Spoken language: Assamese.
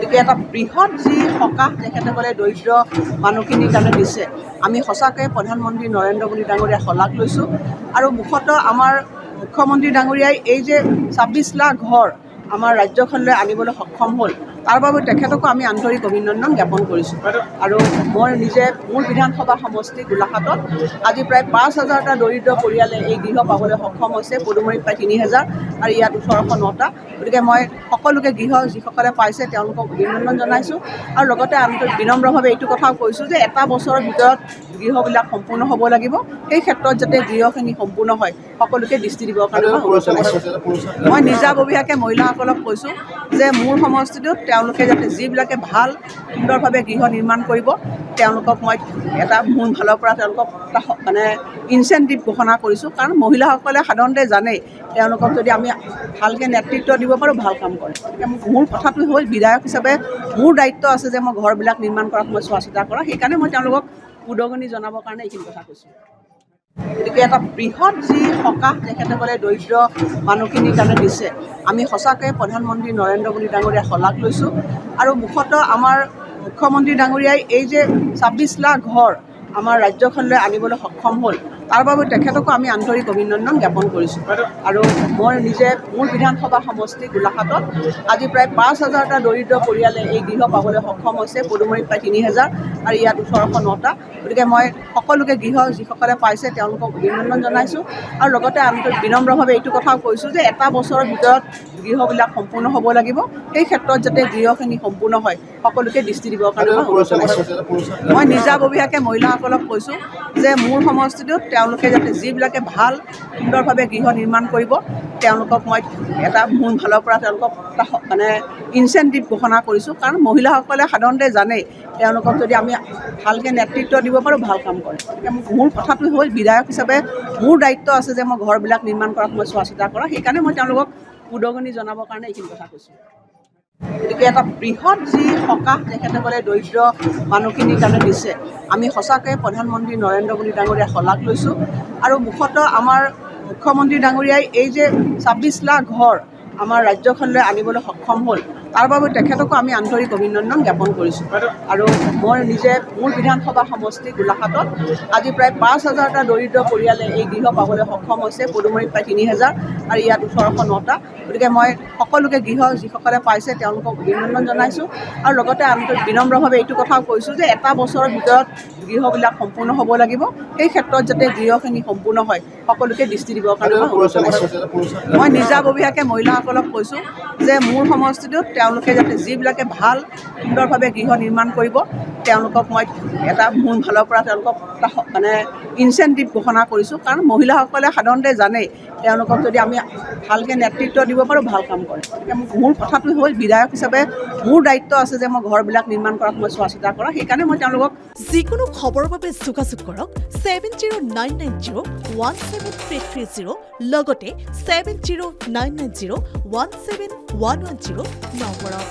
গতিকে এটা বৃহৎ যি সকাহ তেখেতসকলে দৰিদ্ৰ মানুহখিনিৰ কাৰণে দিছে, আমি সঁচাকৈ প্ৰধানমন্ত্ৰী নৰেন্দ্ৰ মোদী ডাঙৰীয়াৰ শলাগ লৈছোঁ। আৰু মুখ্যতঃ আমাৰ মুখ্যমন্ত্ৰী ডাঙৰীয়াই এই যে ২৬ লাখ ঘৰ আমাৰ ৰাজ্যখনলৈ আনিবলৈ সক্ষম হ'ল, তাৰ বাবে তেখেতকো আমি আন্তৰিক অভিনন্দন জ্ঞাপন কৰিছোঁ। আৰু মই নিজে মোৰ বিধানসভা সমষ্টি গোলাঘাটত আজি প্ৰায় ৫,০০০টা দৰিদ্ৰ পৰিয়ালে এই গৃহ পাবলৈ সক্ষম হৈছে। পদুমৰিত প্ৰায় ৩,০০০ আৰু ইয়াত ১৮০৯টা। গতিকে মই সকলোকে গৃহ যিসকলে পাইছে তেওঁলোকক অভিনন্দন জনাইছোঁ। আৰু লগতে আন্তৰিক বিনম্ৰভাৱে এইটো কথাও কৈছোঁ যে এটা বছৰৰ ভিতৰত গৃহবিলাক সম্পূৰ্ণ হ'ব লাগিব। সেই ক্ষেত্ৰত যাতে গৃহখিনি সম্পূৰ্ণ হয় সকলোকে দৃষ্টি দিবৰ কাৰণে মই অনুৰোধ জনাইছোঁ। মই নিজাববীয়াকৈ মহিলাসকলক কৈছোঁ যে মোৰ সমষ্টিটোত তেওঁলোকে যাতে যিবিলাকে ভাল সুন্দৰভাৱে গৃহ নিৰ্মাণ কৰিব তেওঁলোকক মই এটা মোৰ ফালৰ পৰা তেওঁলোকক এটা ইনচেণ্টিভ ঘোষণা কৰিছোঁ। কাৰণ মহিলাসকলে সাধাৰণতে জানেই তেওঁলোকক যদি আমি ভালকৈ নেতৃত্ব দিব পাৰোঁ ভাল কাম কৰে। গতিকে মোৰ কথাটো হ'ল বিধায়ক হিচাপে মোৰ দায়িত্ব আছে যে মই ঘৰবিলাক নিৰ্মাণ কৰাত মই চোৱা চিতা কৰা। সেইকাৰণে মই তেওঁলোকক উদগনি জনাবৰ কাৰণে এইখিনি কথা কৈছোঁ। গতিকে এটা বৃহৎ যি সকাহ তেখেতসকলে দৰিদ্ৰ মানুহখিনিৰ কাৰণে দিছে, আমি সঁচাকৈ প্ৰধানমন্ত্ৰী নৰেন্দ্ৰ মোদী ডাঙৰীয়াৰ শলাগ লৈছোঁ। আৰু মুখ্যতঃ আমাৰ মুখ্যমন্ত্ৰী ডাঙৰীয়াই এই যে ২৬ লাখ ঘৰ আমাৰ ৰাজ্যখনলৈ আনিবলৈ সক্ষম হ'ল, তাৰ বাবে তেখেতকো আমি আন্তৰিক অভিনন্দন জ্ঞাপন কৰিছোঁ। আৰু মই নিজে মোৰ বিধানসভা সমষ্টি গোলাঘাটত আজি প্ৰায় ৫,০০০টা দৰিদ্ৰ পৰিয়ালে এই গৃহ পাবলৈ সক্ষম হৈছে। পদুমৰিত প্ৰায় ৩,০০০ আৰু ইয়াত ১৮০৯টা। গতিকে মই সকলোকে গৃহ যিসকলে পাইছে তেওঁলোকক অভিনন্দন জনাইছোঁ। আৰু লগতে আন্তৰিক বিনম্ৰভাৱে এইটো কথাও কৈছোঁ যে এটা বছৰৰ ভিতৰত গৃহবিলাক সম্পূৰ্ণ হ'ব লাগিব। সেই ক্ষেত্ৰত যাতে গৃহখিনি সম্পূৰ্ণ হয় সকলোকে দৃষ্টি দিবৰ কাৰণে মই অনুৰোধ জনাইছোঁ। মই নিজাববীয়াকৈ মহিলাসকলক কৈছোঁ যে মোৰ সমষ্টিটোত তেওঁলোকে যাতে যিবিলাকে ভাল সুন্দৰভাৱে গৃহ নিৰ্মাণ কৰিব তেওঁলোকক মই এটা মোৰ ফালৰ পৰা তেওঁলোকক এটা ইনচেণ্টিভ ঘোষণা কৰিছোঁ। কাৰণ মহিলাসকলে সাধাৰণতে জানেই তেওঁলোকক যদি আমি ভালকৈ নেতৃত্ব দিব পাৰোঁ ভাল কাম কৰে। গতিকে মোৰ কথাটো হ'ল বিধায়ক হিচাপে মোৰ দায়িত্ব আছে যে মই ঘৰবিলাক নিৰ্মাণ কৰাত মই চোৱা চিতা কৰা। সেইকাৰণে মই তেওঁলোকক উদগনি জনাবৰ কাৰণে এইখিনি কথা কৈছোঁ। গতিকে এটা বৃহৎ যি সকাহ তেখেতসকলে দৰিদ্ৰ মানুহখিনিৰ কাৰণে দিছে, আমি সঁচাকৈ প্ৰধানমন্ত্ৰী নৰেন্দ্ৰ মোদী ডাঙৰীয়াৰ শলাগ লৈছোঁ। আৰু মুখ্যতঃ আমাৰ মুখ্যমন্ত্ৰী ডাঙৰীয়াই এই যে ২৬ লাখ ঘৰ আমাৰ ৰাজ্যখনলৈ আনিবলৈ সক্ষম হ'ল, তাৰ বাবে তেখেতকো আমি আন্তৰিক অভিনন্দন জ্ঞাপন কৰিছোঁ। আৰু মই নিজে মোৰ বিধানসভা সমষ্টি গোলাঘাটত আজি প্ৰায় ৫,০০০টা দৰিদ্ৰ পৰিয়ালে এই গৃহ পাবলৈ সক্ষম হৈছে। পদুমৰিত প্ৰায় ৩,০০০ আৰু ইয়াত ১৮০৯টা। গতিকে মই সকলোকে গৃহ যিসকলে পাইছে তেওঁলোকক অভিনন্দন জনাইছোঁ। আৰু লগতে আন্তৰিক বিনম্ৰভাৱে এইটো কথাও কৈছোঁ যে এটা বছৰৰ ভিতৰত গৃহবিলাক সম্পূৰ্ণ হ'ব লাগিব। সেই ক্ষেত্ৰত যাতে গৃহখিনি সম্পূৰ্ণ হয় সকলোকে দৃষ্টি দিবৰ কাৰণে মই অনুৰোধ জনাইছোঁ। মই নিজাববীয়াকৈ মহিলাসকলক কৈছোঁ যে মোৰ সমষ্টিটোত তেওঁলোকে যাতে যিবিলাকে ভাল সুন্দৰভাৱে গৃহ নিৰ্মাণ কৰিব তেওঁলোকক মই এটা মোৰ ফালৰ পৰা তেওঁলোকক এটা ইনচেণ্টিভ ঘোষণা কৰিছোঁ। কাৰণ মহিলাসকলে সাধাৰণতে জানেই তেওঁলোকক যদি আমি ভালকৈ নেতৃত্ব দিব পাৰোঁ ভাল কাম কৰে। গতিকে মোৰ কথাটো হ'ল বিধায়ক হিচাপে মোৰ দায়িত্ব আছে যে মই ঘৰবিলাক নিৰ্মাণ কৰাত মই চোৱা চিতা কৰা। সেইকাৰণে মই তেওঁলোকক যিকোনো খবৰৰ বাবে যোগাযোগ কৰক 7099017330 লগতে 7099017110 নম্বৰত।